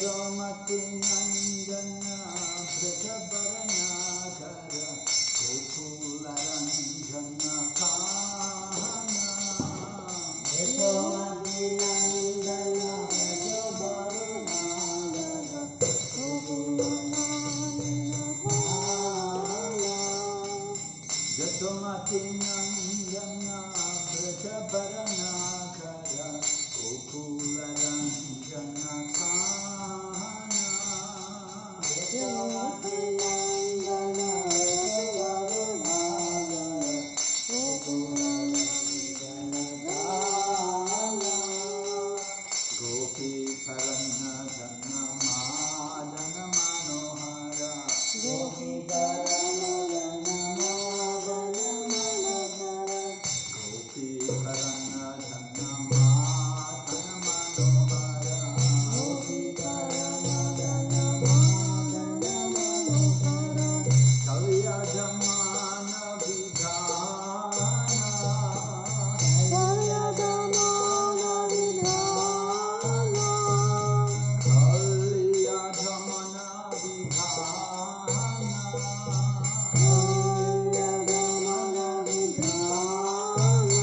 Yasomati Nandana Bradabaranagara Gokula Ranjana Kana Yasomati Nandana Bradabaranagara Gokula Yasomati Nandana Bradabaranagara Gokula Ranjana Kana Yasomati Nandana Bradabaranagara Gokula Ranjana Kana Gopi Paranadana Madana Manohara Gopi Paranadana Madana Manohara Gopi Paranadana Madana Manohara Gopi Paranadana Madana Manohara Kalyadamana Vidhana Kalyadamana Vidhana Kalyadamana Vidhana Kalyadamana Vidhana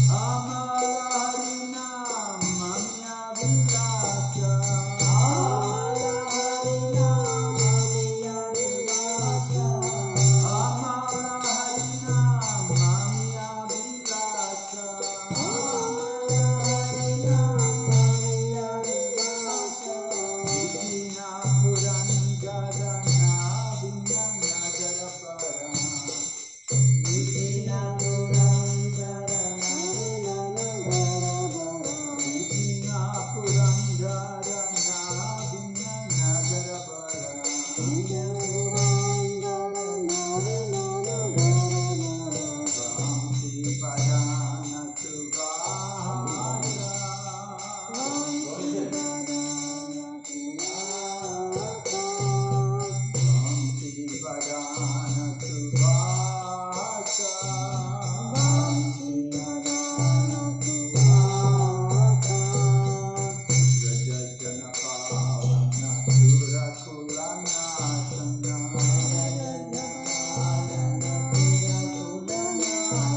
Amararina Manya Vilasa Amararina Manya Vilasa Amararina Manya Vilasa Amararina Manya Vilasa Vidina Purangarana Vinyanyajarapara Vidina Purangarana Vidina Purangarana Vinyanyajarapara Vamsi Padana Suvahaya Vamsi Padana Suvahaya Vamsi Padana Suvahaya Vamsi Padana Suvahaya Rajajana Pavana Surakulana Sana Rajajana Pavana Surakulana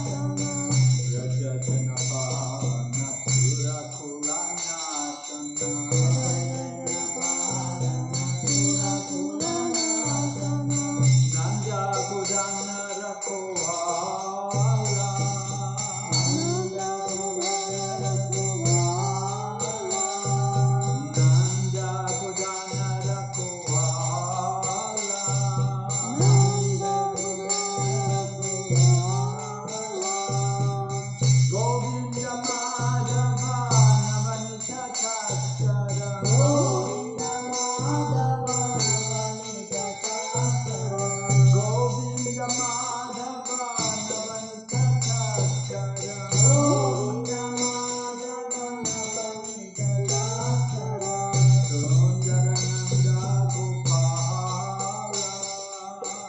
Sana Rajajana Pavana Surakulana Sana Rajajana Pavana Surakulana Sana Nanda Kudana Rakovala Nanda Kudana Rakovala Nanda Kudana Rakovala Nanda Kudana Rakovala Govinda Madhava Navanita Tattara Govinda Madhava Navanita Tattara Govinda Madhava Navanita Tattara Govinda Madhava Navanita Tattara Sundarananda Gopala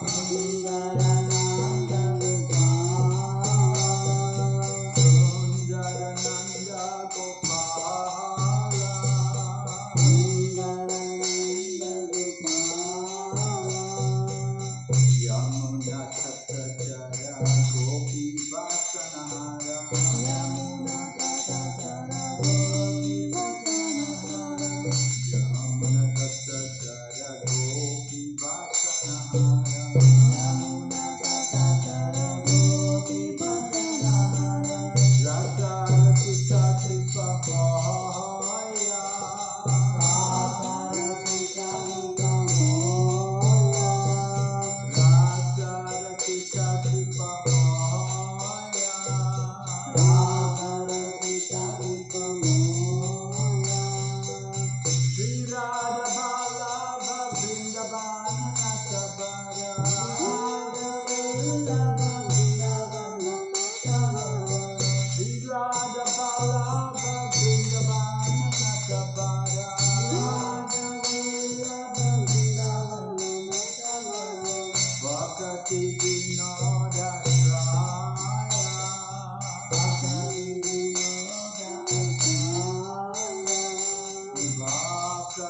Sundarananda Gopala Sundarananda Gopala Sundarananda Gopala Yamuna Tattara Gopi Vasanahara Yamuna Tattara Gopi Vasanahara Yamuna Tattara Gopi Vasanahara Yamuna Tattara Gopi Vasanahara Radha Sita Kripa Pahaya Radha Sita Kripa Pahaya Radha Sita Kripa Pahaya Radha Sita Kripa Pahaya Sri Radha Vallabha Vrindavana Natavara Radha Vallabha Vrindavana Natavara Sri Radha Vallabha Vrindavana Natavara Radha Vallabha Vrindavana Natavara Vakati Vinoda Raya Vakati Vinoda Raya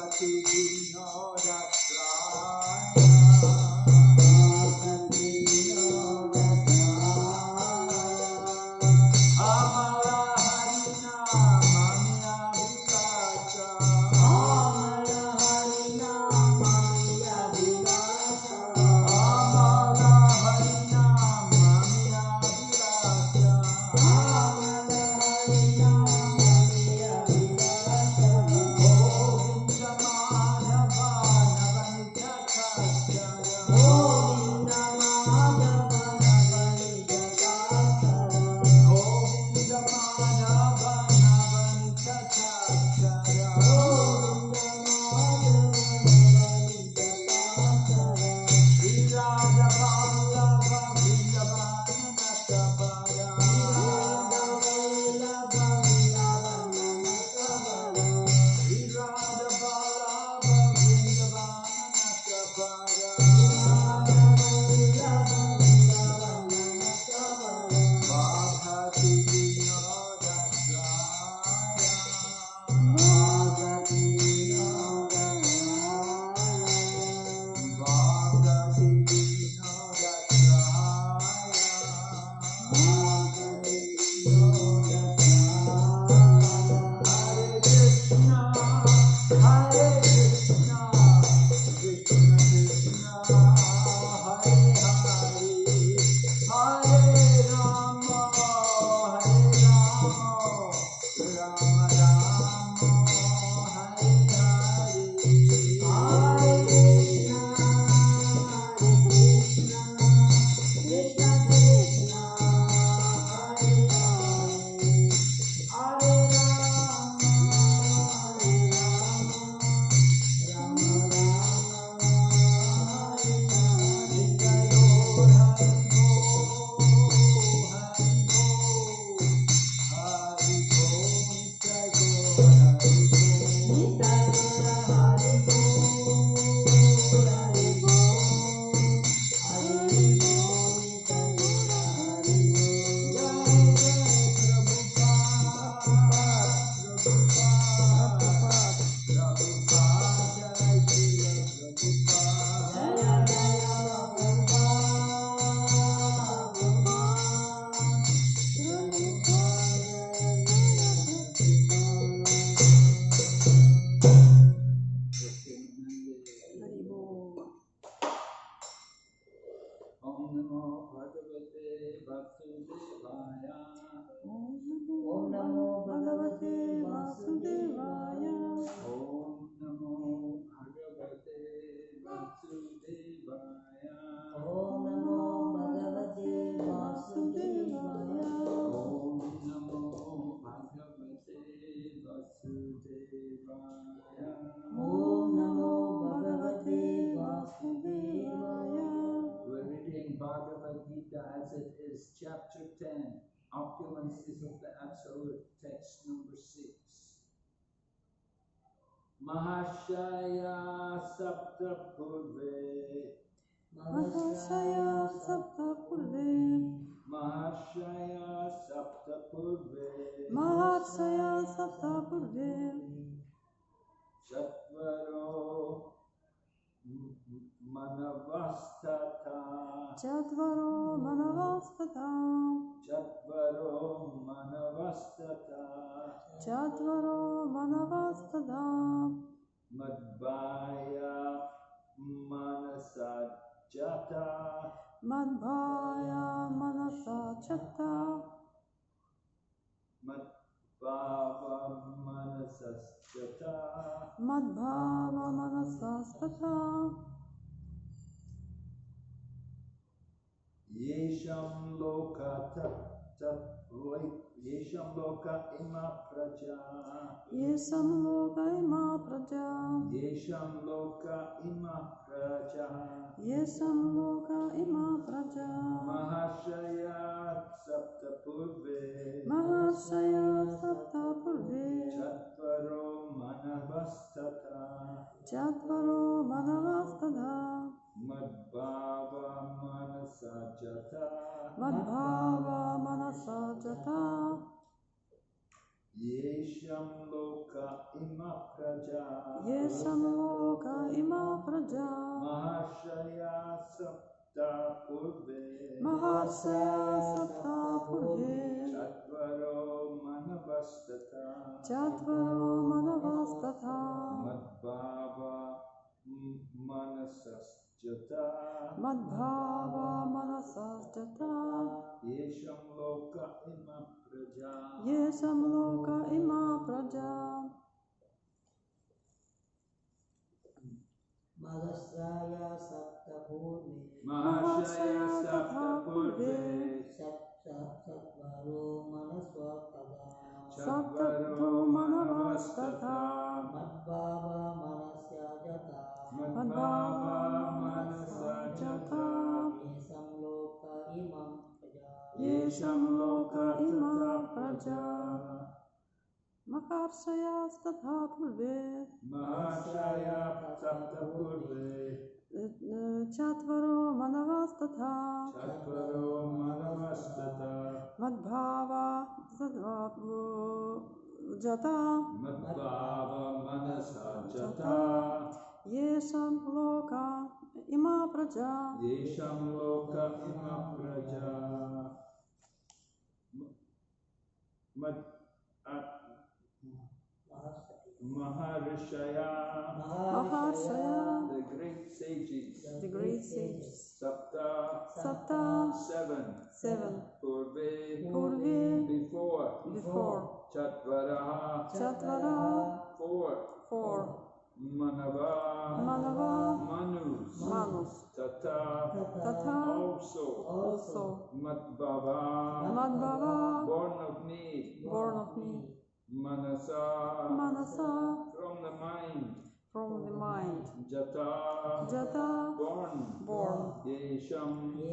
Namo Bhagavate Vasudevaya. Om Namo Bhagavate Vasudevaya. Om Namo Bhagavate Vasudevaya. Om Namo Bhagavate Vasudevaya. Om Namo Bhagavate Vasudevaya. Om Namo Bhagavate Vasudevaya. We're reading Bhagavad Gita as it is, chapter 10, Opulences of the Absolute, text number 6. Mahashaya Sapta Purve. Mahashaya Sapta Purve. Mahashaya Sapta Purve. Mahashaya Sapta Purve. Chatvaro Manavastata. Chatvaro Manavastata. Chatvaro Manavastata. Chatvaro Manavastata. Madhvaya Manasajata. Madhvaya Manasajata. Madhvava Manasajata. Madhvava Manasajata. Yesham Loka Yesham Loka Ima Praja. Yesam Loka Ima Praja. Yesham Loka Ima Praja. Yesam Loka Ima Praja. Mahashaya Sapta Purve. Mahashaya Sapta Purve. Chatvaro Manavastata. Chatvaro Manavastata. Madhvava Manasajata. Madhvava Manasajata. Yesham Loka Ima Praja. Yesam Loka Ima Praja. Mahashaya Sapta Purve. Mahashaya Sapta Purve. Chatvaro Manavastata. Chatvaro Manavastata. Madhvava Manasajata. Madhvava Manasajata. Yesham Loka Ima Praja. Yesam Loka Ima Praja. Mahashaya Sapta Purve. Mahashaya Sapta Purve. Satvaro Manaswakada. Saptato Manavastata. Madhvava Manasyajata. Madhvava Manasajata. Yesam Loka Imam Praja. Yesham Loka Ima Praja. Mahashaya Sapta Purve. Mahashaya Sapta Purve. Chatvaro Manavastata. Chatvaro Manavastata. Madhvava Jata. Madhvava Manasajata. Yesam Loka Ima Praja. Yesham Loka Ima Praja. Maharishaya. Mahashaya. The great sages. The great sages. Sapta. Sapta. 7. 7. Purve. Purve. Before. Chatvaraha. Chatvara. 4. Manava. Manus. Tata. Also. Madhvava. Born of me. Manasa. From the mind. Jata. Born.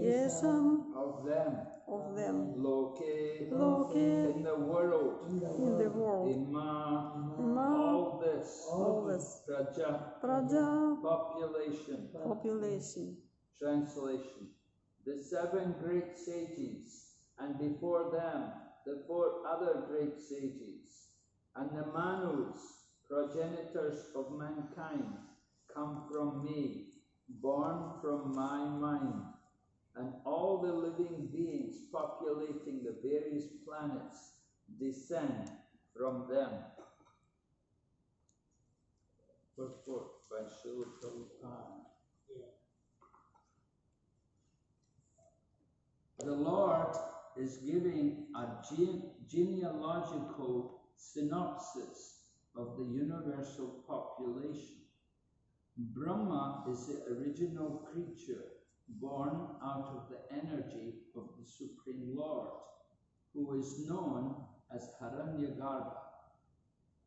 Yesham. Of them. Loke. In the world. Ima. All this. Praja. Population. Translation. The 7 great sages, and before them the 4 other great sages, and the Manus, progenitors of mankind, come from me, born from my mind, and all the living beings populating the various planets descend from them. Purport by Srila Prabhupada. The Lord is giving a genealogical synopsis of the universal population. Brahma is the original creature born out of the energy of the Supreme Lord, who is known as Hiranyagarbha.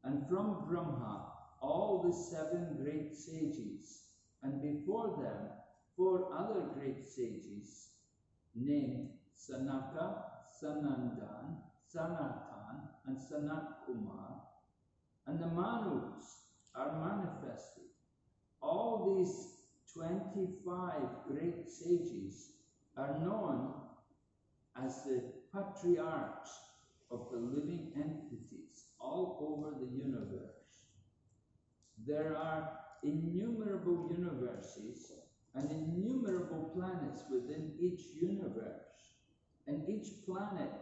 And from Brahma, all the 7 great sages, and before them 4 other great sages, named Sanaka, Sanandan, Sanatan, and Sanat Kumar, and the Manus are manifested. All these 25 great sages are known as the patriarchs of the living entities all over the universe. There are innumerable universes and innumerable planets within each universe, and each planet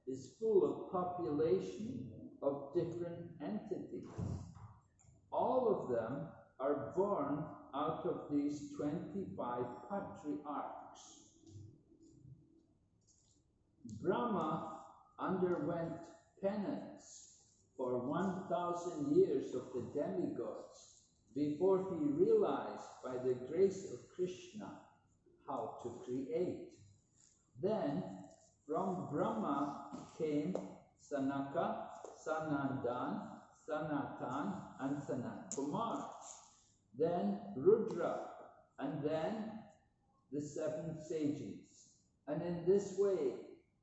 is full of population of different entities. All of them are born out of these 25 patriarchs. Brahma underwent penance for 1,000 years of the demigods before he realized by the grace of Krishna how to create. Then from Brahma came Sanaka, Sanandan, Sanatan, and Sanat Kumar. Then Rudra, and then the 7 sages. And in this way,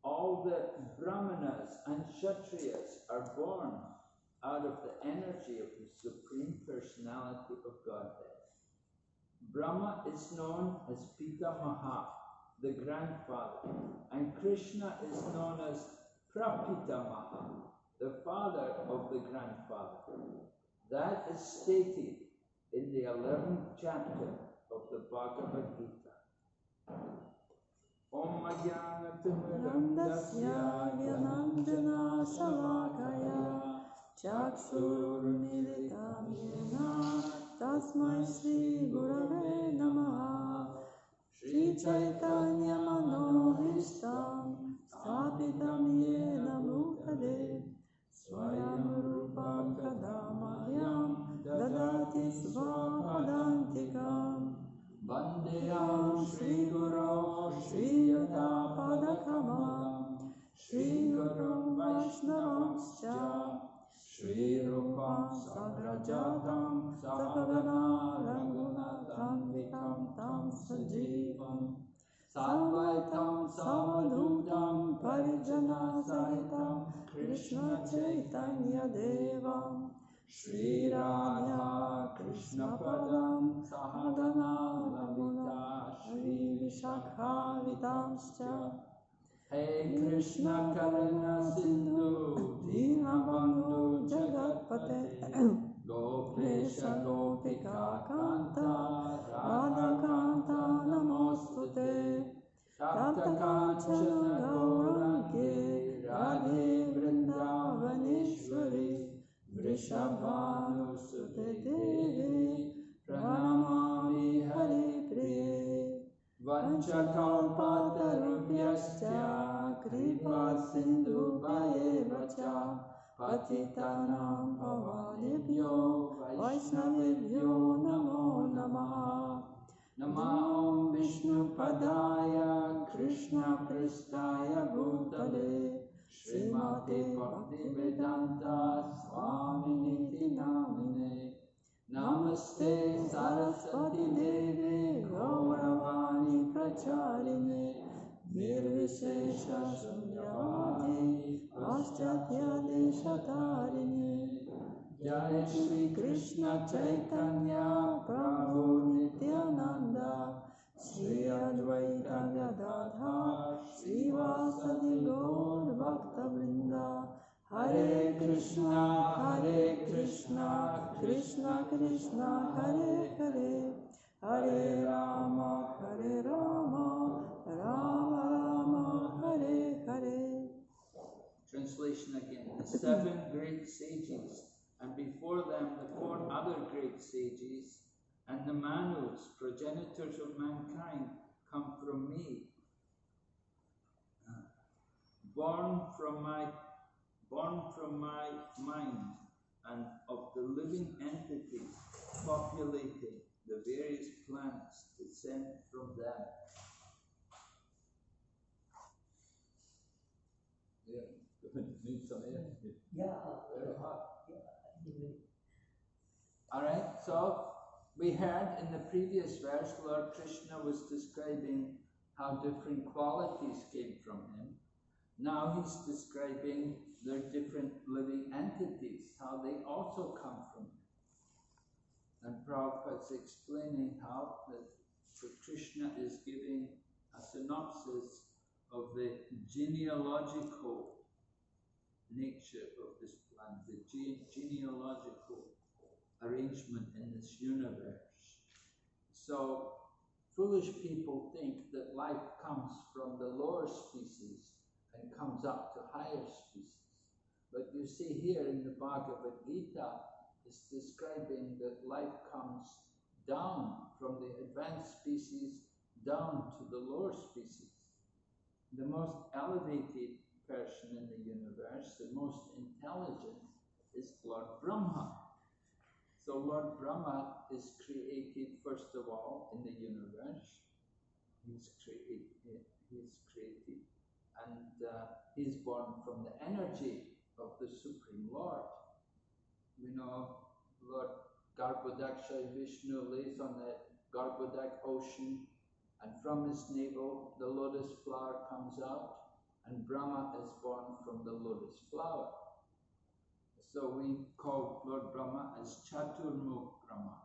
all the Brahmanas and Kshatriyas are born out of the energy of the Supreme Personality of Godhead. Brahma is known as Pitamaha, the grandfather, and Krishna is known as Prapitamaha, the father of the grandfather. That is stated in the 11th chapter of the Bhagavad Gita. Om Nandasya Gyananjana Shalakaya Chakshurmilitam Yena Tasmai Shri Gurave Namaha Shri Chaitanya Manovistam Stapitam Yena Bhutale Swayam Rupam Kadamahyam Dadati Svapadantikam Vandeyam Shri Guru Shri Yata Padakamalam Shri Guru Vaishnavamscha Shri Rupam Sagrajatam Sahagana Raghunatam Vikam Tam Sajivam Savaitam Savadutam Parijana Sahitam Krishna Chaitanya Devam Shri Radha Krishna Padam Sahagana Lalita Shri Vishakha Vitamscha Hey Krishna Karuna Sindhu Dinabandhu Jagatpate Gopesha Gopika Kanta Radha Kanta Namostute Tapta Kanchana Gaurangi Radhe Vrindavaneshwari Vrishabhanusute Devi Pranamami Hari Priye Vanchakalpatarubhyascha Kripa Sindhu Bhayevacha Patitanam Pavanebhyo Vaishnavebhyo Namo Namaha Namaham Vishnu Padaya Krishna Pristaya Bhutale Srimati Bhaktivedanta Swaminiti Namine Namaste Saraswati Devi Gauravani Pracharine Nirvishesha Sunyavadi Paschatya Deshatarine Jai Shri Krishna Chaitanya Prabhu Nityananda Shri Advaita Gadadhar Shri Vasadi Gaur Bhakta Vrinda Hare Krishna, Krishna Krishna, Hare Hare, Hare Rama, Rama Rama, Hare Hare. Translation again. The 7 great sages, and before them the 4 other great sages, and the Manus, progenitors of mankind, come from me. born from my mind, and of the living entities populating the various planets descend from them. Yeah, need some air. Yeah. Very hot. Yeah. All right, so we heard in the previous verse, Lord Krishna was describing how different qualities came from him. Now he's describing their different living entities, how they also come from him. And Prabhupada's explaining how that Krishna is giving a synopsis of the genealogical nature of this planet, the genealogical arrangement in this universe. So foolish people think that life comes from the lower species and comes up to higher species. But you see here in the Bhagavad Gita, it's describing that life comes down from the advanced species down to the lower species. The most elevated person in the universe, the most intelligent, is Lord Brahma. So Lord Brahma is created first of all in the universe. He's created, and he's born from the energy of the Supreme Lord. We know Lord Garbhodaksha Vishnu lays on the Garbhodak ocean, and from his navel the lotus flower comes out, and Brahma is born from the lotus flower. So we call Lord Brahma as Chaturmukh Brahma,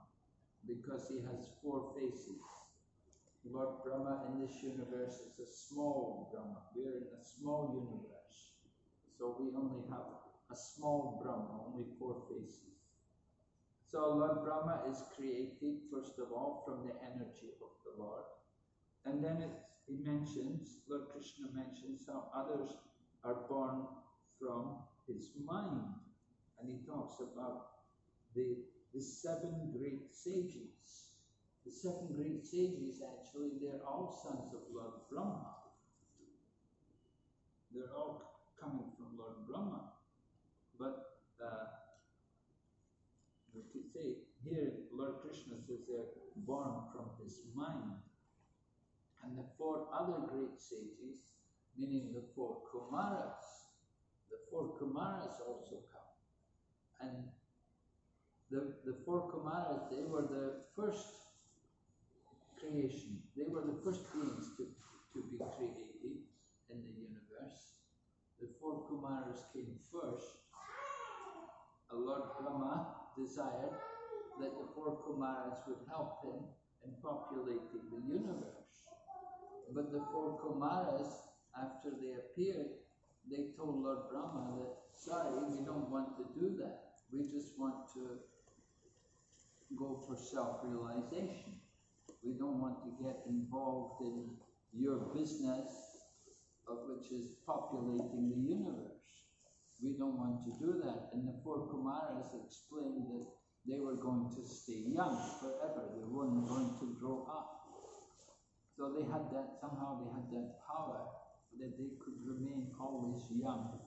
because he has 4 faces. Lord Brahma in this universe is a small Brahma. We're in a small universe. So we only have a small Brahma, only 4 faces. So Lord Brahma is created, first of all, from the energy of the Lord. And then Lord Krishna mentions how others are born from his mind. And he talks about the 7 great sages. The 7 great sages, actually, they're all sons of Lord Brahma. They're all coming from Lord Brahma. But we could say, here Lord Krishna says they're born from his mind. And the 4 other great sages, meaning the 4 Kumaras, also come. And the 4 Kumaras, they were the first creation. They were the first beings to be created in the universe. The 4 Kumaras came first. Lord Brahma desired that the 4 Kumaras would help him in populating the universe. But the 4 Kumaras, after they appeared, they told Lord Brahma that, sorry, we don't want to do that. We just want to go for self-realization. We don't want to get involved in your business, of which is populating the universe. We don't want to do that. And the 4 Kumaras explained that they were going to stay young forever. They weren't going to grow up. So they had that, somehow they had that power that they could remain always young,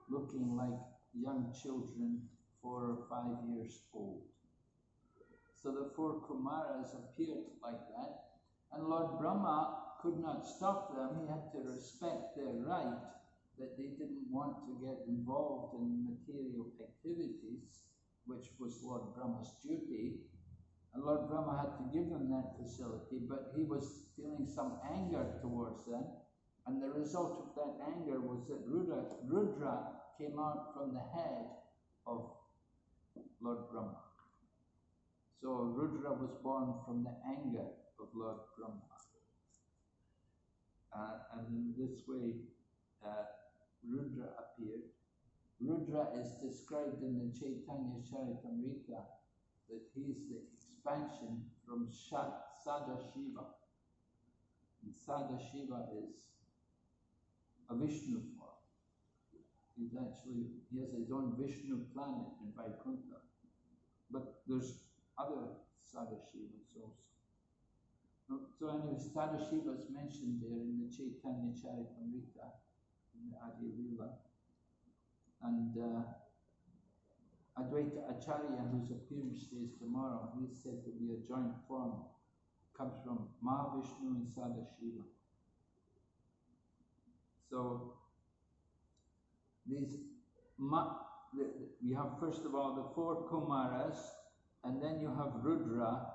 looking like young children 4 or 5 years old. So the 4 Kumaras appeared like that, and Lord Brahma could not stop them. He had to respect their right that they didn't want to get involved in material activities, which was Lord Brahma's duty. And Lord Brahma had to give them that facility, but he was feeling some anger towards them. And the result of that anger was that Rudra came out from the head of Lord Brahma. So Rudra was born from the anger of Lord Brahma. And in this way, Rudra appeared. Rudra is described in the Chaitanya Charitamrita that he's the expansion from Sadashiva. And Sadashiva is a Vishnu form. He has his own Vishnu planet in Vaikuntha. But there's other Sadashivas also. So anyway, Sadashiva is mentioned there in the Chaitanya Charitamrita. in the Adi Lila. And Advaita Acharya, whose appearance day is tomorrow, he is said to be a joint form, comes from Mahavishnu and Sadashiva. So these, we have first of all the 4 Kumaras, and then you have Rudra,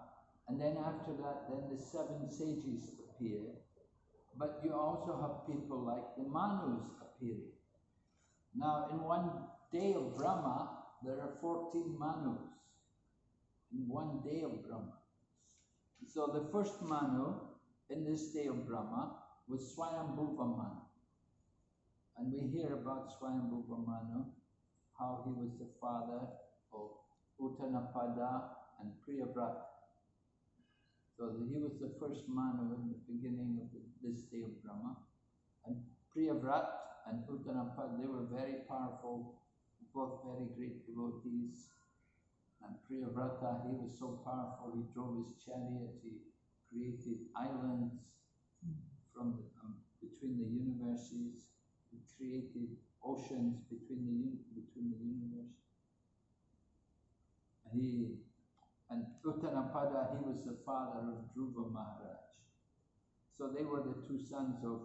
and then after that, then the 7 sages appear. But you also have people like the Manus appearing. Now, in one day of Brahma, there are 14 Manus. In one day of Brahma. So the first Manu in this day of Brahma was Swayambhuva Manu. And we hear about Swayambhuva Manu, how he was the father of Uttanapada and Priyavrata. So he was the first Manu in the beginning of this day of Brahma. And Priyavrata and Uttanapada, they were very powerful, both very great devotees. And Priyavrata, he was so powerful, he drove his chariot, he created islands from between the universes, he created oceans between the universe. And Uttanapada, he was the father of Dhruva Maharaj. So they were the 2 sons of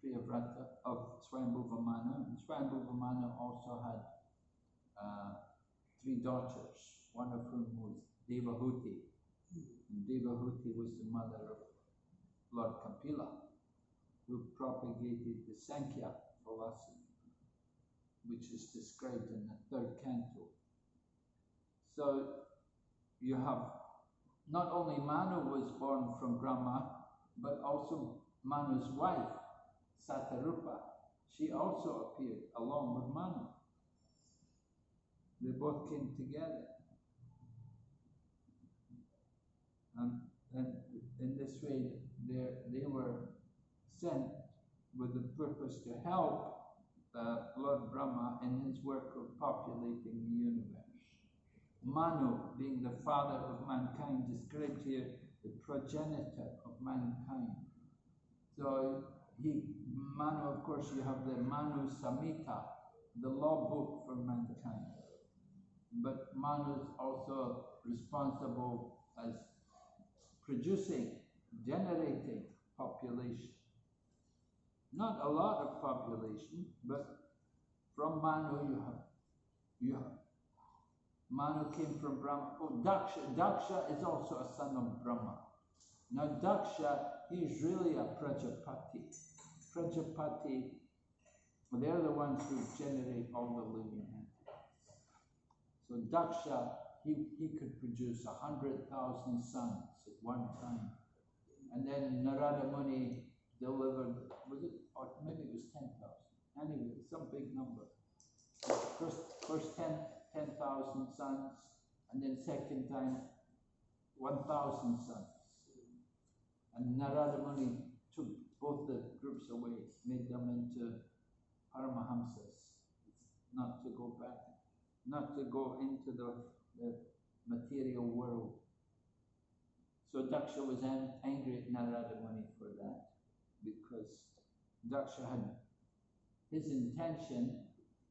Priyavrata, of Swayambhuva Manu. And Swayambhuva Manu also had 3 daughters, one of whom was Devahuti. And Devahuti was the mother of Lord Kapila, who propagated the Sankhya philosophy, which is described in the 3rd canto. So you have, not only Manu was born from Brahma, but also Manu's wife, Satarupa. She also appeared along with Manu. They both came together. And in this way, they were sent with the purpose to help Lord Brahma in his work of populating the universe. Manu, being the father of mankind, described here the progenitor of mankind. So Manu, of course, you have the Manu Samhita, the law book for mankind. But Manu is also responsible as producing, generating population. Not a lot of population, but from Manu you have. Manu came from Brahma. Oh, Daksha. Daksha is also a son of Brahma. Now Daksha, he is really a Prajapati. Prajapati, they're the ones who generate all the living entities. So Daksha, he could produce 100,000 sons at one time. And then Narada Muni delivered, was it, or maybe it was 10,000. Anyway, some big number. First 10,000 sons, and then second time 1,000 sons. And Narada Muni took both the groups away, made them into Paramahamsas, not to go back, not to go into the material world. So Daksha was angry at Narada Muni for that, because Daksha his intention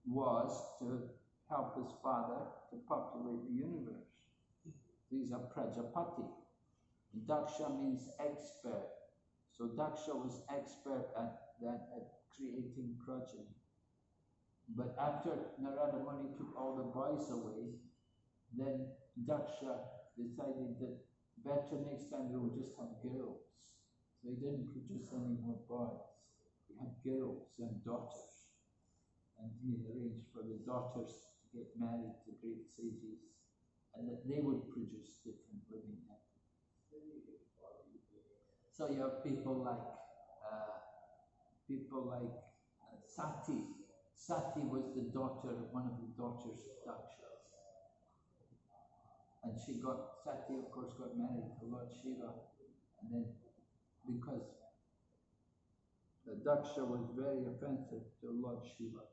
was to help his father to populate the universe. These are Prajapati. Daksha means expert. So Daksha was expert at creating progeny. But after Narada Muni took all the boys away, then Daksha decided that better next time we will just have girls. So he didn't produce any more boys. He had girls and daughters. And he arranged for the daughters to get married to great sages, and that they would produce different living entities. So you have people like Sati. Sati was one of the daughters of Daksha. And Sati of course got married to Lord Shiva, and then because the Daksha was very offensive to Lord Shiva,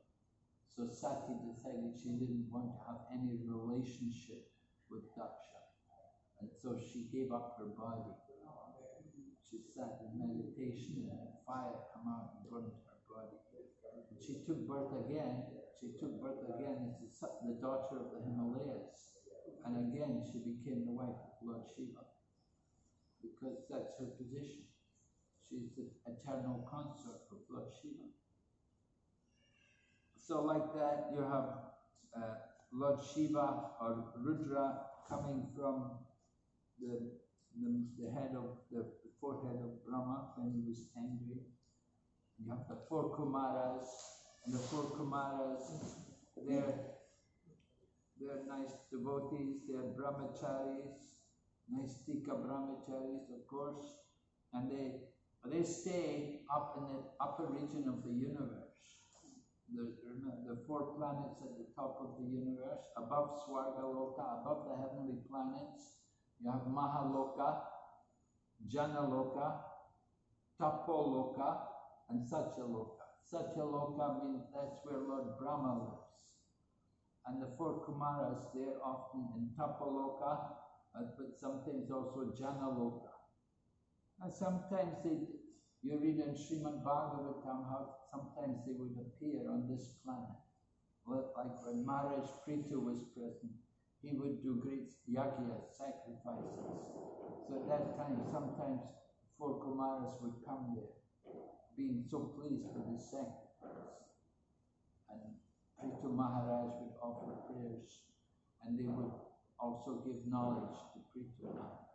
so Sati decided she didn't want to have any relationship with Daksha. And so she gave up her body. She sat in meditation and fire come out and burned her body. And she took birth again. She took birth again as the daughter of the Himalayas. And again, she became the wife of Lord Shiva. Because that's her position. She's the eternal consort of Lord Shiva. So like that, you have Lord Shiva or Rudra coming from the head of the forehead of Brahma when he was angry. You have the four Kumaras, and the four Kumaras, they're nice devotees, they're brahmacharis, nice tika brahmacharis, of course, and they stay up in the upper region of the universe. The four planets at the top of the universe, above Swargaloka, above the heavenly planets, you have Mahaloka, Janaloka, Tapoloka, and Satyaloka. Satyaloka means that's where Lord Brahma lives. And the four Kumaras, they're often in Tapoloka, but sometimes also Janaloka. And sometimes you read in Srimad Bhagavatam how sometimes they would appear on this planet. Like when Maharaj Prithu was present, he would do great yagyas, sacrifices. So at that time, sometimes four Kumaras would come there, being so pleased with his sacrifice. And Prithu Maharaj would offer prayers, and they would also give knowledge to Prithu Maharaj.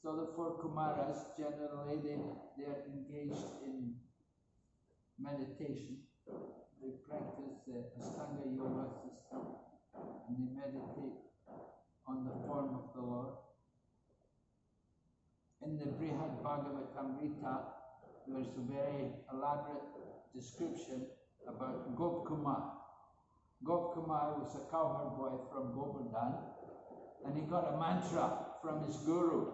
So the four Kumaras, generally, they're engaged in meditation. They practice the Astanga Yoga system, and they meditate on the form of the Lord. In the Brihad Bhagavatamrita, there's a very elaborate description about Gop Kumar. Gop Kumar was a cowherd boy from Govardhan, and he got a mantra from his guru.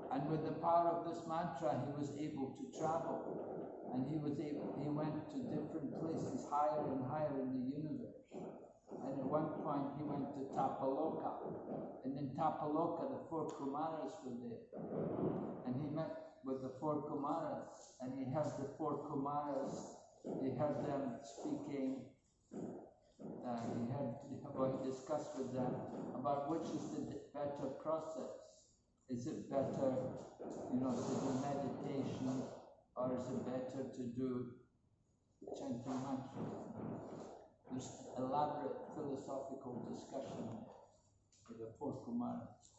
And with the power of this mantra, he was able to travel. And he went to different places, higher and higher in the universe. And at one point, he went to Tapaloka. And in Tapaloka, the four Kumaras were there. And he met with the four Kumaras. And he heard the four Kumaras, he heard them speaking. He discussed with them about which is the better process. Is it better, to do meditation, or is it better to do chanting mantras? There's elaborate philosophical discussion with the four Kumaras.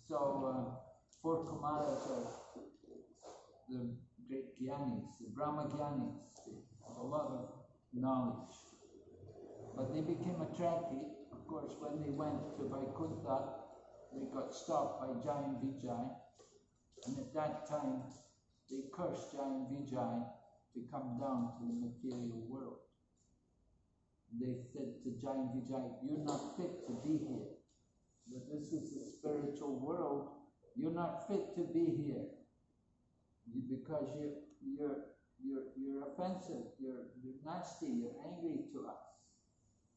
So, four Kumaras are the great Gyanis, the Brahma Gyanis. They have a lot of knowledge. But they became attracted, of course, when they went to Vaikuntha. They got stopped by Jayan Vijay, and at that time they cursed Jayan Vijay to come down to the material world. They said to Jayan Vijay, "You're not fit to be here. That this is the spiritual world. You're not fit to be here because you're offensive. You're nasty. You're angry to us."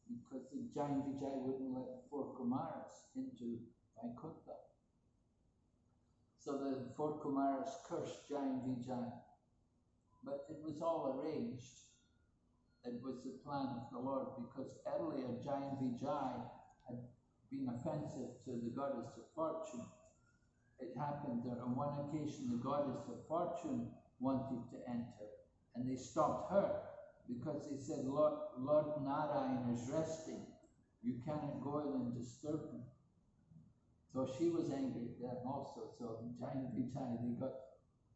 Because the Jayan Vijay wouldn't let four Kumaras into Vaikuntha. So the four Kumaras cursed Jayan Vijay. But it was all arranged. It was the plan of the Lord, because earlier Jayan Vijay had been offensive to the goddess of fortune. It happened that on one occasion the goddess of fortune wanted to enter, and they stopped her because they said, Lord Narayan is resting. You cannot go in and disturb him. So she was angry at them also. So Jayan Vijay, they got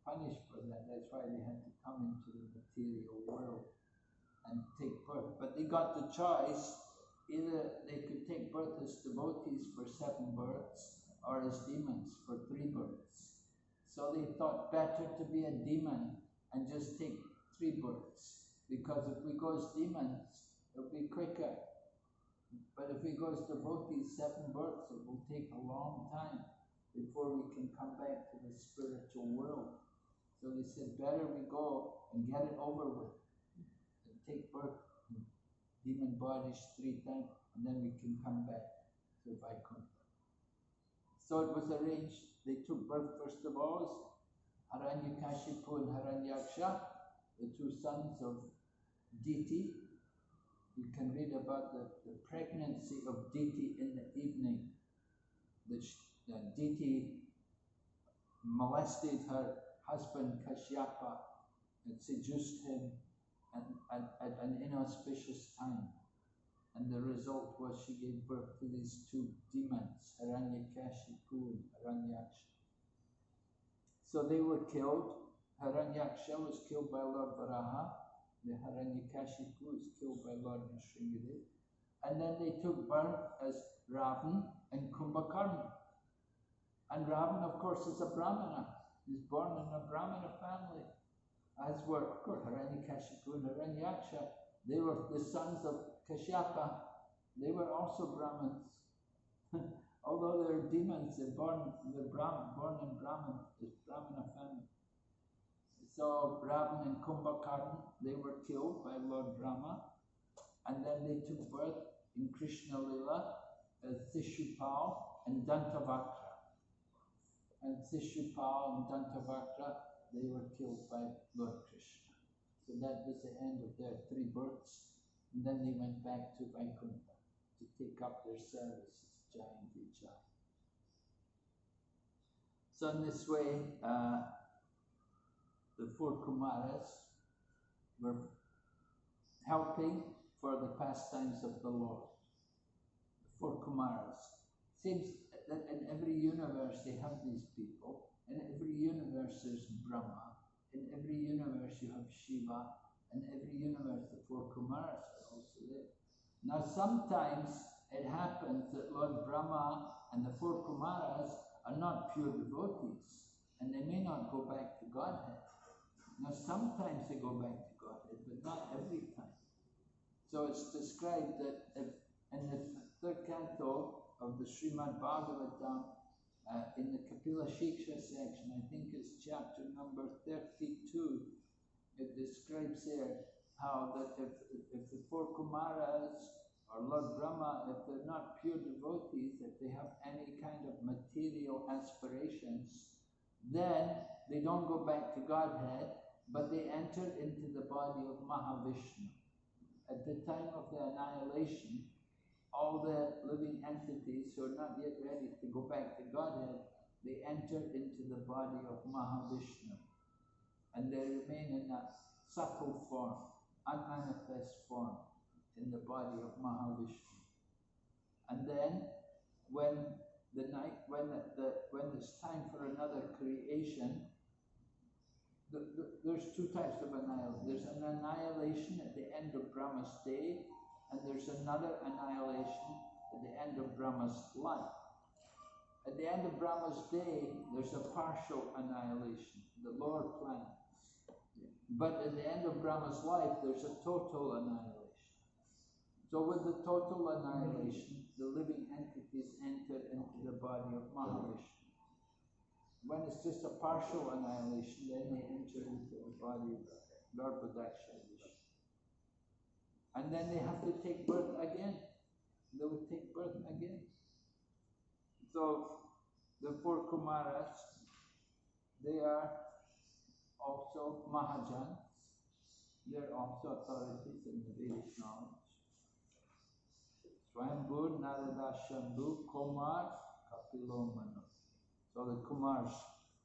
punished for that. That's why they had to come into the material world and take birth. But they got the choice. Either they could take birth as devotees for 7 births, or as demons for 3 births. So they thought better to be a demon and just take 3 births. Because if we go as demons, it'll be quicker. But if we go as devotees, 7 births, it will take a long time before we can come back to the spiritual world. So they said, better we go and get it over with and take birth in demon bodies 3 times, and then we can come back to Vaikuntha. So it was arranged. They took birth first of all as Hiranyakashipu and Hiranyaksha, the two sons of Diti. You can read about the pregnancy of Diti in the evening. Diti molested her husband Kashyapa and seduced him at an inauspicious time. And the result was she gave birth to these two demons, Hiranyakashipu and Hiranyaksha. So they were killed. Hiranyaksha was killed by Lord Varaha. The Hiranyakashipu was killed by Lord Nrsimhadev. And then they took birth as Ravan and Kumbhakarna. And Ravan, of course, is a Brahmana. He's born in a Brahmana family. As were, of course, Hiranyakashipu and Hiranyaksha. They were the sons of Kashyapa. They were also Brahmins. Although they're demons, they're born in Brahmana family. So Ravan and Kumbhakarna, they were killed by Lord Rama. And then they took birth in Krishna Lila as Shishupal and Dantavakra. And Shishupal and Dantavakra, they were killed by Lord Krishna. So that was the end of their three births. And then they went back to Vaikuntha to take up their services, Jai and Vijay. So in this way, the four Kumaras were helping for the pastimes of the Lord. The four Kumaras. Seems that in every universe they have these people. In every universe there's Brahma. In every universe you have Shiva. In every universe the four Kumaras are also there. Now sometimes it happens that Lord Brahma and the four Kumaras are not pure devotees. And they may not go back to Godhead. Now sometimes they go back to Godhead, but not every time. So it's described that if in the third canto of the Srimad Bhagavatam, in the Kapila Shiksha section, I think it's chapter number 32, it describes there how that if the four Kumaras or Lord Brahma, if they're not pure devotees, if they have any kind of material aspirations, then they don't go back to Godhead, but they enter into the body of Mahavishnu. At the time of the annihilation, all the living entities who are not yet ready to go back to Godhead, they enter into the body of Mahavishnu. And they remain in that subtle form, unmanifest form, in the body of Mahavishnu. And then, when it's time for another creation, there's two types of annihilation. There's an annihilation at the end of Brahma's day, and there's another annihilation at the end of Brahma's life. At the end of Brahma's day, there's a partial annihilation, the lower planets. But at the end of Brahma's life, there's a total annihilation. So with the total annihilation, the living entities enter into the body of Mahavishnu. When it's just a partial annihilation, then they enter into the body of Garbhodaksha Vishnu. And then they have to take birth again. They will take birth again. So the four Kumaras, they are also Mahajans. They're also authorities in the Vedic knowledge. Swayambhu, Narada, Shambhu, Kumar, Kapilo, Manu. So the Kumars,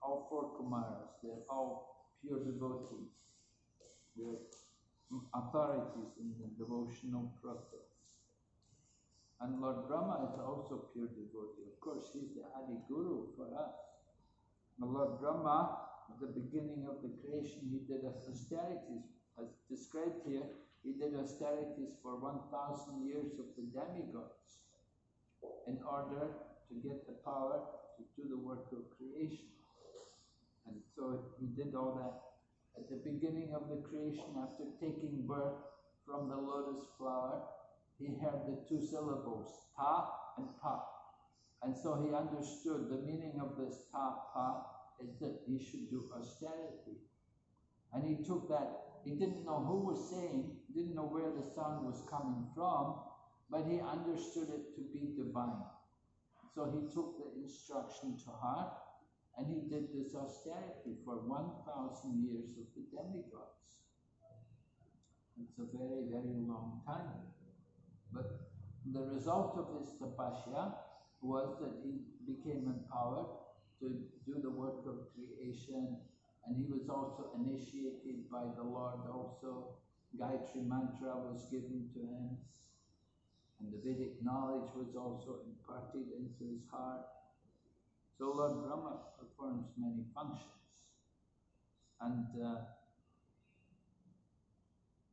all four Kumaras, they're all pure devotees. They're authorities in the devotional process. And Lord Brahma is also pure devotee. Of course, he's the Adi Guru for us. Now Lord Brahma, at the beginning of the creation, he did austerities. As described here, he did austerities for 1,000 years of the demigods in order to get the power to do the work of creation. And so he did all that. At the beginning of the creation, after taking birth from the lotus flower, he heard the two syllables, ta and pa. And so he understood the meaning of this ta, pa, is that he should do austerity. And he took that, he didn't know who was saying, didn't know where the sound was coming from, but he understood it to be divine. So he took the instruction to heart, and he did this austerity for 1,000 years of the demigods. It's a very, very long time. But the result of his tapasya was that he became empowered to do the work of creation, and he was also initiated by the Lord also. Gayatri mantra was given to him, and the Vedic knowledge was also imparted into his heart. So Lord Brahma performs many functions, and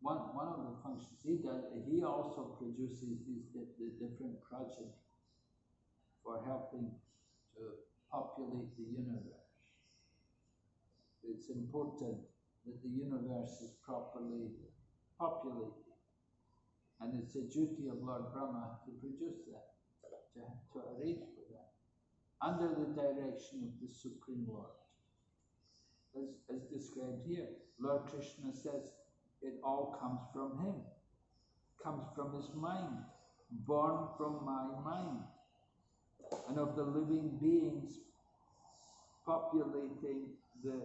one of the functions he does, he also produces the different progeny for helping to populate the universe. It's important that the universe is properly populated, and it's a duty of Lord Brahma to produce that, to arrange for that, under the direction of the Supreme Lord. As described here, Lord Krishna says, it all comes from him, comes from his mind, born from my mind, and of the living beings populating the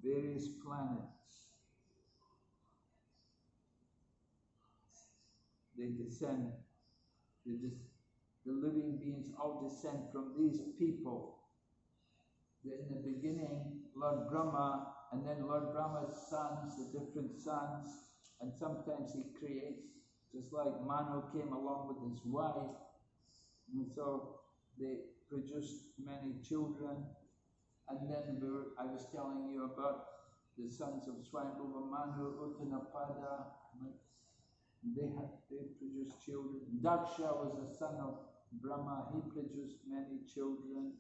various planets. They descend, the living beings all descend from these people. In the beginning, Lord Brahma, and then Lord Brahma's sons, the different sons, and sometimes he creates, just like Manu came along with his wife, and so they produced many children. And then I was telling you about the sons of Swayambhuva Manu, Uttanapada. They produced children. Daksha was a son of Brahma. He produced many children.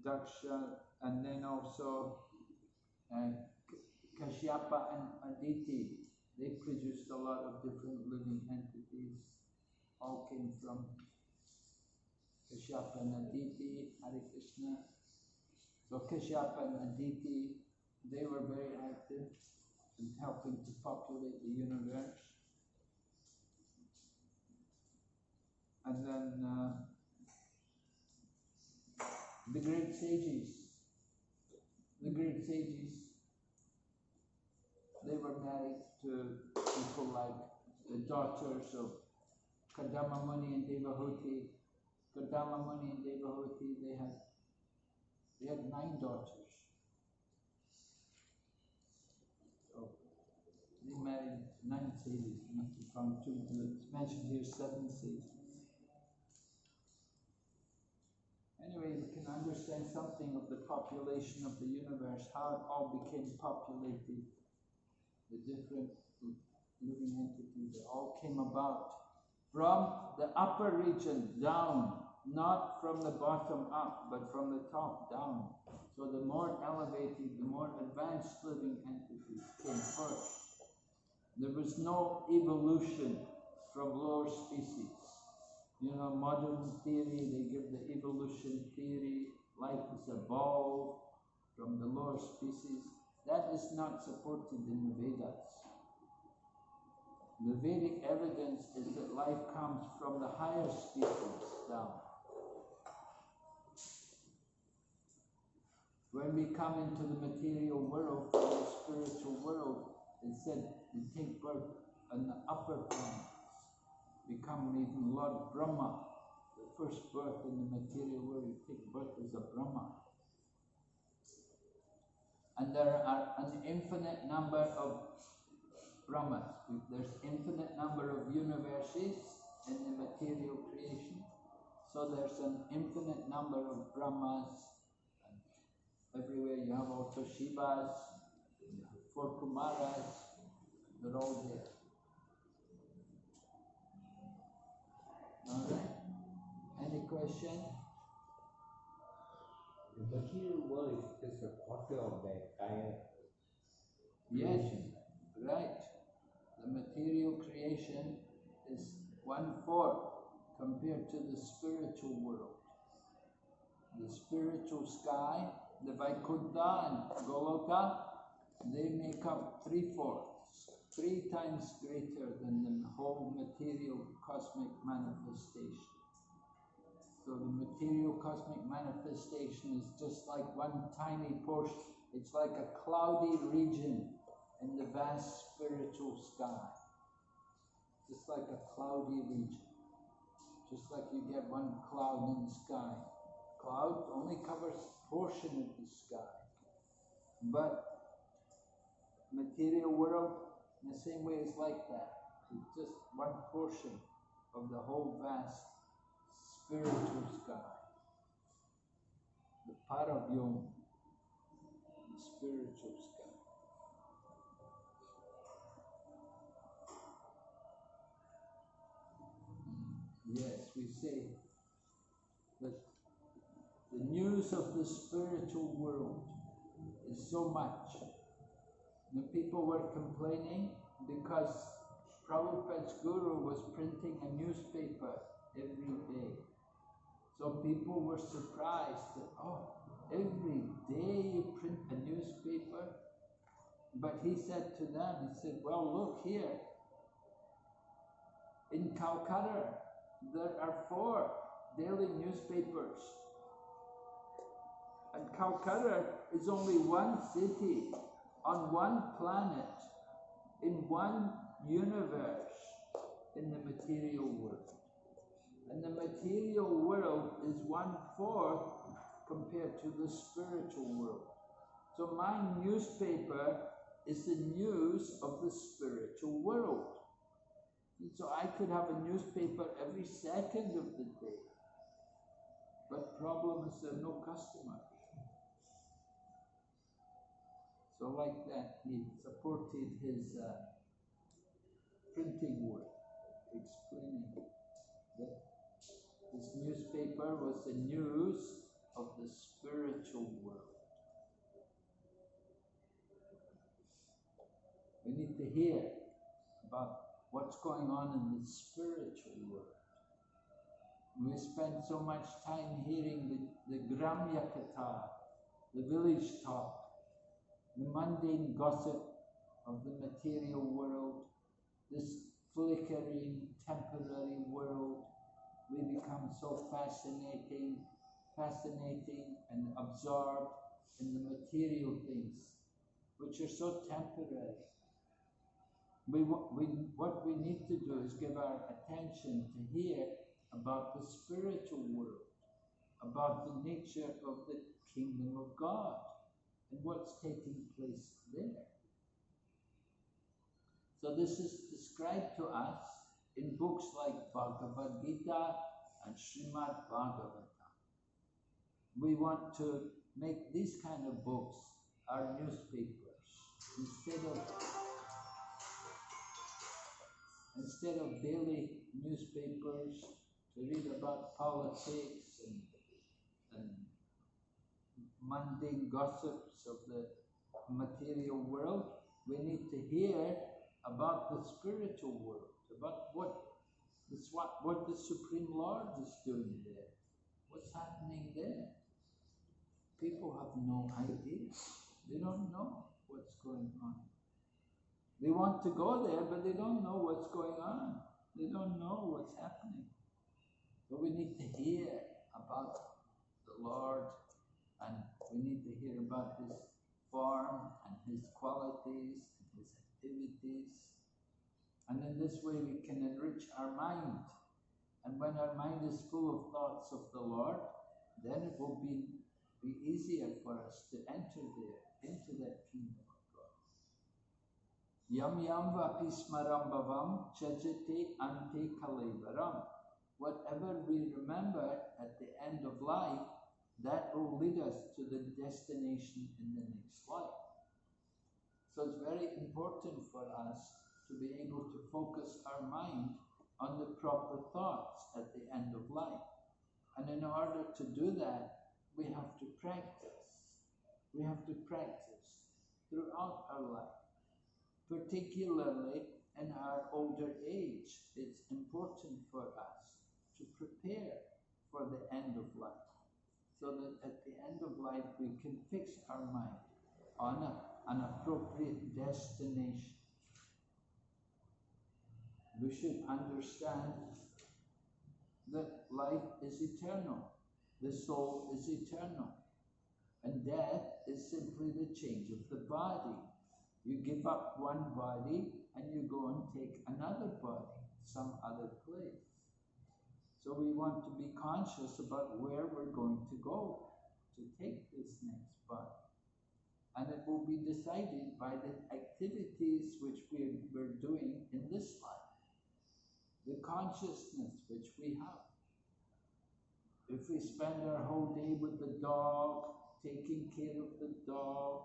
Daksha, and then also Kashyapa and Aditi. They produced a lot of different living entities. All came from Kashyapa and Aditi, Hare Krishna. So Kashyapa and Aditi, they were very active in helping to populate the universe. And then the great sages, they were married to people like the daughters of Kadama Muni and Devahuti. Kadama Muni and Devahuti, they had 9 daughters. So they married 9 sages. You must have found 2. It's mentioned here 7 sages. Anyway, we can understand something of the population of the universe, how it all became populated. The different living entities, they all came about from the upper region down, not from the bottom up, but from the top down. So the more elevated, the more advanced living entities came first. There was no evolution from lower species. You know, modern theory, they give the evolution theory, life is evolved from the lower species. That is not supported in the Vedas. The Vedic evidence is that life comes from the higher species down. When we come into the material world, from the spiritual world, it said we take birth in the upper planets. Become even Lord Brahma. The first birth in the material world, you take birth as a Brahma. And there are an infinite number of Brahmas. There's infinite number of universes in the material creation. So there's an infinite number of Brahmas. And everywhere you have also Shivas, you have 4 Kumaras, they're all there. Alright? Any question? The material world is just a quarter of the entire Yes, creation. right. The material creation is 1/4 compared to the spiritual world. The spiritual sky, the Vaikuntha and Goloka, they make up 3/4, 3 times greater than the whole material cosmic manifestation. So the material cosmic manifestation is just like one tiny portion. It's like a cloudy region in the vast spiritual sky. Just like a cloudy region. Just like you get one cloud in the sky. Cloud only covers a portion of the sky. But material world, in the same way, is like that. It's just one portion of the whole vast spiritual sky. The Paravyom, the spiritual sky. Yes, we say that the news of the spiritual world is so much. The people were complaining because Prabhupada's guru was printing a newspaper every day. So people were surprised that, oh, every day you print a newspaper? But he said to them, he said, well, look here. In Calcutta, there are 4 daily newspapers. And Calcutta is only one city on one planet, in one universe, in the material world. And the material world is 1/4 compared to the spiritual world. So my newspaper is the news of the spiritual world. And so I could have a newspaper every second of the day. But problem is there are no customers. So like that, he supported his printing work, explaining that this newspaper was the news of the spiritual world. We need to hear about what's going on in the spiritual world. We spend so much time hearing the Gramya Katha, the village talk, the mundane gossip of the material world, this flickering, temporary world. We become so fascinating and absorbed in the material things, which are so temporary. What we need to do is give our attention to hear about the spiritual world, about the nature of the kingdom of God, and what's taking place there. So this is described to us in books like Bhagavad Gita and Srimad Bhagavatam. We want to make these kind of books our newspapers instead of daily newspapers to read about politics and mundane gossips of the material world. We need to hear about the spiritual world, about what the Supreme Lord is doing there, what's happening there. People have no idea. They don't know what's going on. They want to go there, but they don't know what's going on. They don't know what's happening. But we need to hear about the Lord, and we need to hear about His form and His qualities and His activities. And in this way we can enrich our mind. And when our mind is full of thoughts of the Lord, then it will be easier for us to enter there, into that kingdom of God. Yam yam vapi smaram bhavam chajate ante kalevaram. Whatever we remember at the end of life, that will lead us to the destination in the next life. So it's very important for us to be able to focus our mind on the proper thoughts at the end of life. And in order to do that, we have to practice. We have to practice throughout our life. Particularly in our older age, it's important for us to prepare for the end of life, so that at the end of life we can fix our mind on an appropriate destination. We should understand that life is eternal, the soul is eternal, and death is simply the change of the body. You give up one body and you go and take another body, some other place. So we want to be conscious about where we're going to go to take this next body. And it will be decided by the activities which we're doing in this life, the consciousness which we have. If we spend our whole day with the dog, taking care of the dog,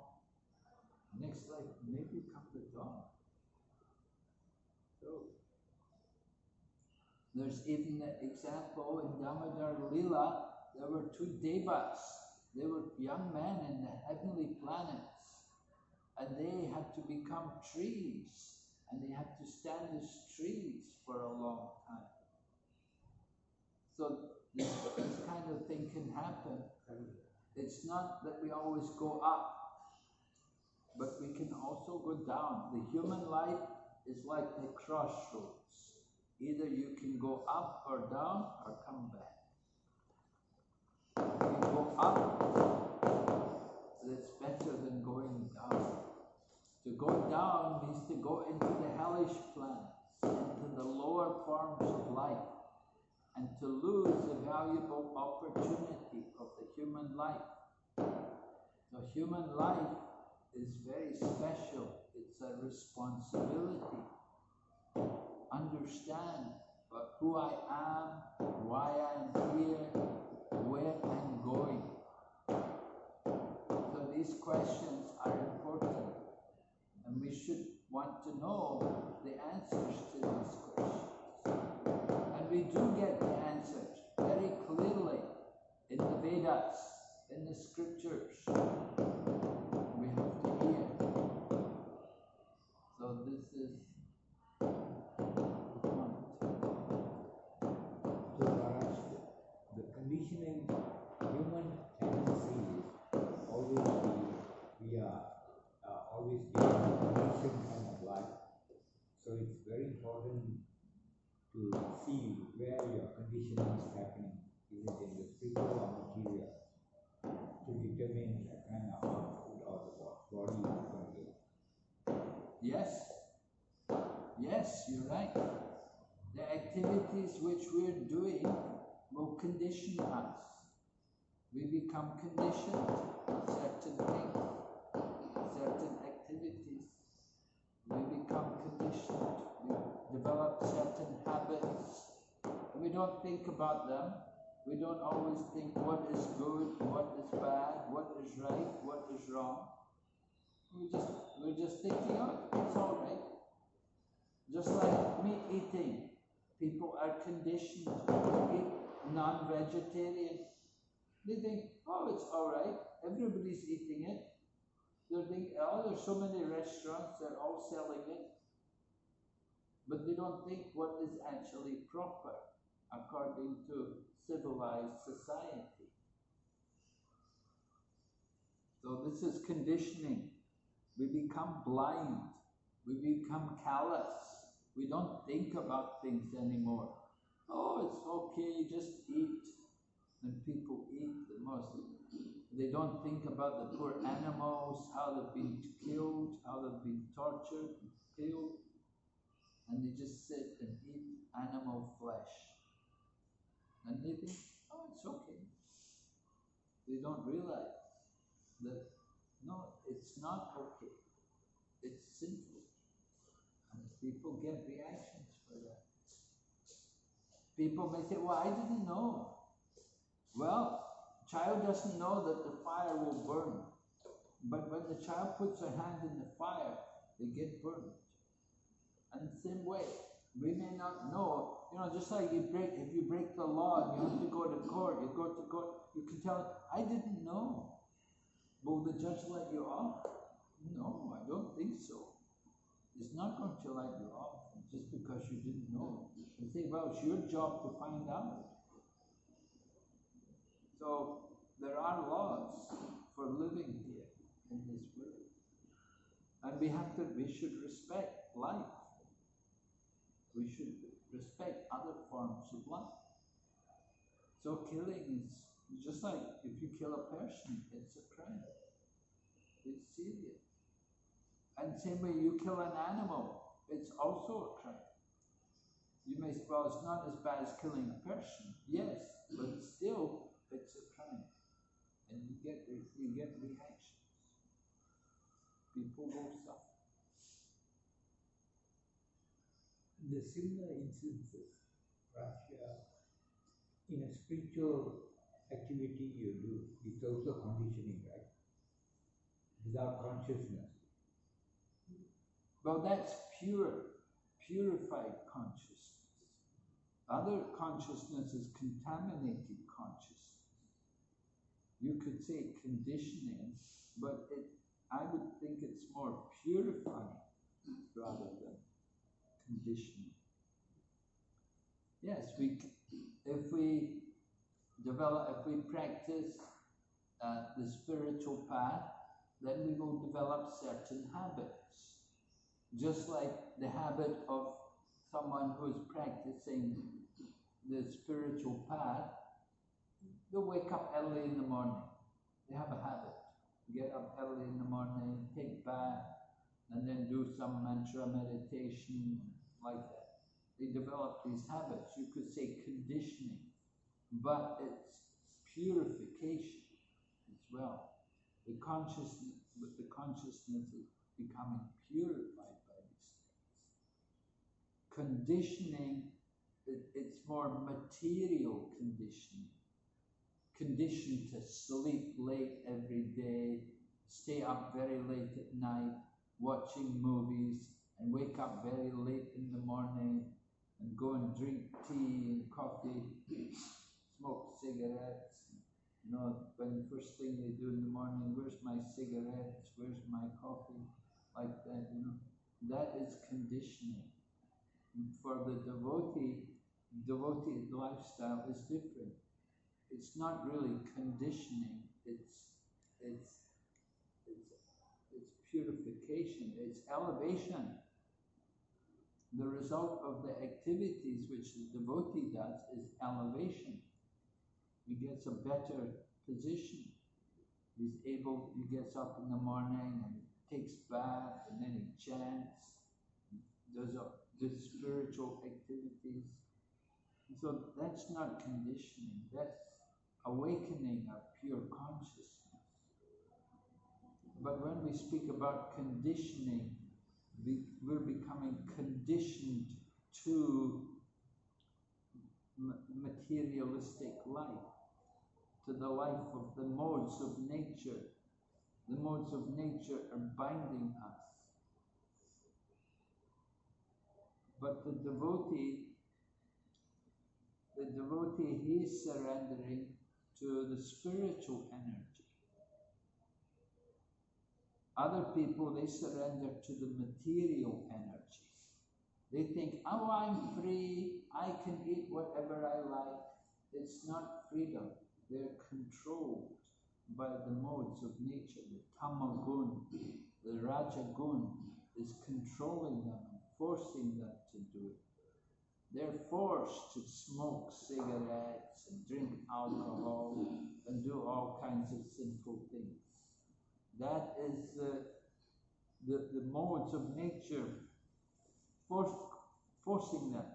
next life may become the dog. So there's even an example in Damodar Lila. There were two devas. They were young men in the heavenly planets, and they had to become trees, and they had to stand as trees for a long time. So this kind of thing can happen. It's not that we always go up, but we can also go down. The human life is like the crossroads. Either you can go up or down or come back. If you go up, it's better than going down. To go down means to go into the hellish planets, into the lower forms of life, and to lose the valuable opportunity of the human life. The human life is very special. It's a responsibility. Understand who I am, why I'm here, where I'm going. So these questions are important, and we should want to know the answers to these questions. And we do get the answers very clearly in the Vedas, in the scriptures. We have to hear. So this is the point. So Maharaj, the conditioning, human tendency is always we are always being conditioned kind of life. So it's very important to see where your conditioning is happening. Is it in the spiritual or material? To determine the kind of output or the body is going to get. Yes. Yes, you're right. The activities which we're doing will condition us. We become conditioned to certain things, certain activities. We become conditioned. We develop certain habits. And we don't think about them. We don't always think what is good, what is bad, what is right, what is wrong. We're just thinking, oh, it's all right. Just like meat eating, people are conditioned to eat non-vegetarian. They think, oh, it's all right. Everybody's eating it. They think, oh, there's so many restaurants, they're all selling it. But they don't think what is actually proper according to civilized society. So this is conditioning. We become blind. We become callous. We don't think about things anymore. Oh, it's okay, just eat. And people eat the most. They don't think about the poor animals, how they've been killed, how they've been tortured, killed. And they just sit and eat animal flesh. And they think, oh, it's okay. They don't realize that, no, it's not okay. It's sinful. And people get reactions for that. People may say, well, I didn't know. Well, child doesn't know that the fire will burn. But when the child puts her hand in the fire, they get burned. And the same way, we may not know, just like if you break the law and you have to go to court, you can tell, I didn't know. Will the judge let you off? No, I don't think so. It's not going to let you off just because you didn't know. You say, well, it's your job to find out. So there are laws for living here in this world. And we should respect life. We should respect other forms of life. So killing is just like if you kill a person, it's a crime. It's serious. And same way you kill an animal, it's also a crime. You may say, well, it's not as bad as killing a person. Yes, but still, it's a crime. And you get reactions. People will suffer. The similar instances, Russia, in a spiritual activity you do, it's also conditioning, right? Without consciousness. Well, that's purified consciousness. Other consciousness is contaminated consciousness. You could say conditioning, but I would think it's more purifying rather than conditioning. Yes, if we practice the spiritual path, then we will develop certain habits. Just like the habit of someone who is practicing the spiritual path, they'll wake up early in the morning. They have a habit. Get up early in the morning, take bath, and then do some mantra meditation like that. They develop these habits. You could say conditioning, but it's purification as well. The consciousness is becoming purified by these things. Conditioning, it's more material conditioning. Conditioned to sleep late every day, stay up very late at night, watching movies, and wake up very late in the morning, and go and drink tea and coffee, smoke cigarettes. You know, when the first thing they do in the morning, where's my cigarettes, where's my coffee, like that, you know. That is conditioning. For the devotee lifestyle is different. It's not really conditioning, it's purification, it's elevation. The result of the activities which the devotee does is elevation. He gets a better position. He gets up in the morning and takes bath, and then he chants, does spiritual activities. So that's not conditioning, that's awakening our pure consciousness. But when we speak about conditioning, we're becoming conditioned to materialistic life, to the life of the modes of nature. The modes of nature are binding us. But the devotee, he is surrendering to the spiritual energy. Other people, they surrender to the material energy. They think, oh, I'm free, I can eat whatever I like. It's not freedom. They're controlled by the modes of nature. The tamagun, the rajagun is controlling them and forcing them to do it. They're forced to smoke cigarettes and drink alcohol and do all kinds of sinful things. That is the modes of nature forcing them.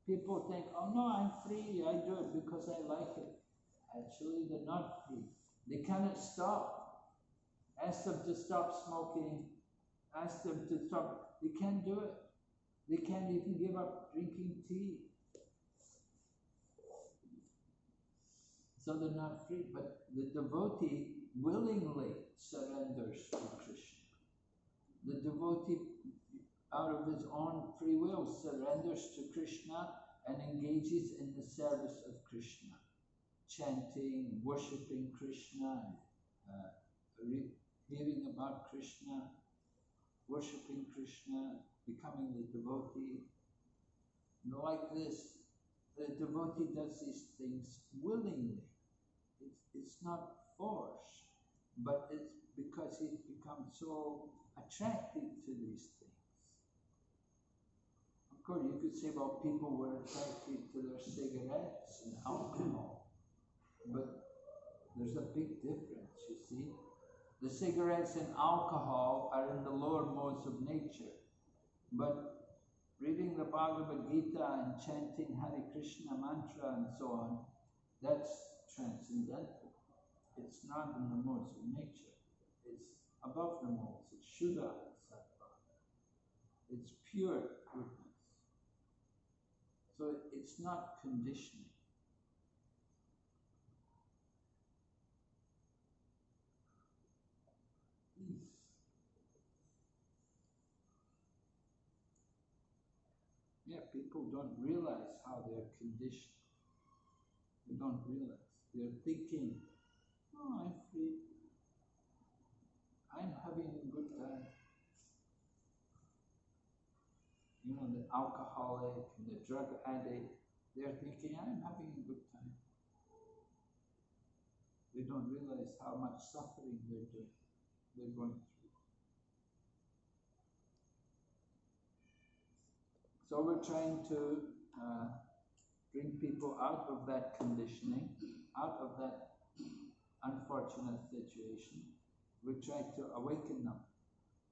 People think, oh no, I'm free, I do it because I like it. Actually, they're not free. They cannot stop. Ask them to stop smoking, ask them to stop, they can't do it. They can't even give up drinking tea. So they're not free. But the devotee willingly surrenders to Krishna. The devotee, out of his own free will, surrenders to Krishna and engages in the service of Krishna. Chanting, worshipping Krishna, hearing about Krishna, worshipping Krishna, becoming the devotee. Like this, the devotee does these things willingly. It's not force, but it's because he's become so attracted to these things. Of course, you could say, well, people were attracted to their cigarettes and alcohol, but there's a big difference, you see. The cigarettes and alcohol are in the lower modes of nature. But reading the Bhagavad Gita and chanting Hare Krishna mantra and so on, that's transcendental. It's not in the modes of nature. It's above the modes. It's Shuddha and Sattva. It's pure goodness. So it's not conditioning. Yeah, people don't realize how they're conditioned. They don't realize. They're thinking, oh, I'm free. I'm having a good time. You know, the alcoholic and the drug addict, they're thinking, I'm having a good time. They don't realize how much suffering they're going through. So we're trying to bring people out of that conditioning, out of that unfortunate situation. We try to awaken them.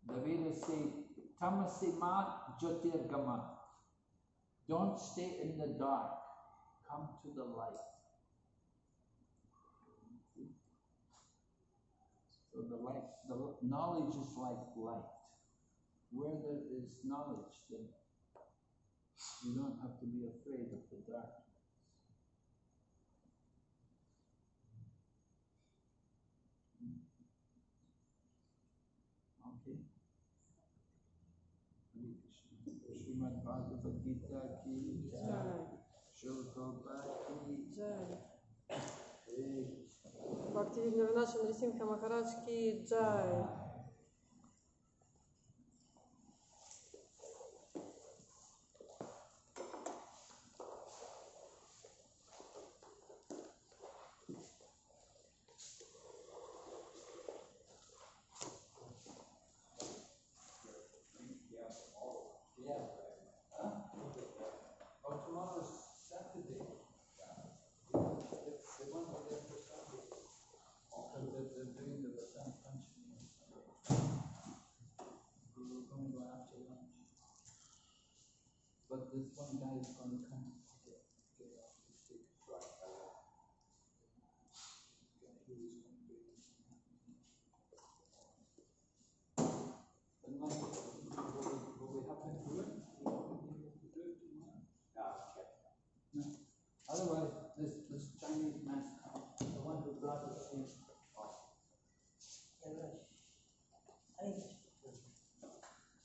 The Vedas say, tamasima jyotirgama. Don't stay in the dark. Come to the light. So the light, the knowledge is like light. Where there is knowledge, then you don't have to be afraid of the darkness. Okay. Hare Krishna. Srimad Bhagavad Gita ki jai. Srila Prabhupada ki Jai. jai. Bhaktivedanta Ravinacha Narasimha Maharaj ki jai. Oh, tomorrow's Saturday. They want to there for Sunday. Because they're doing the Vasant Panchami on Sunday. We were going to go after lunch. But this one guy is going to come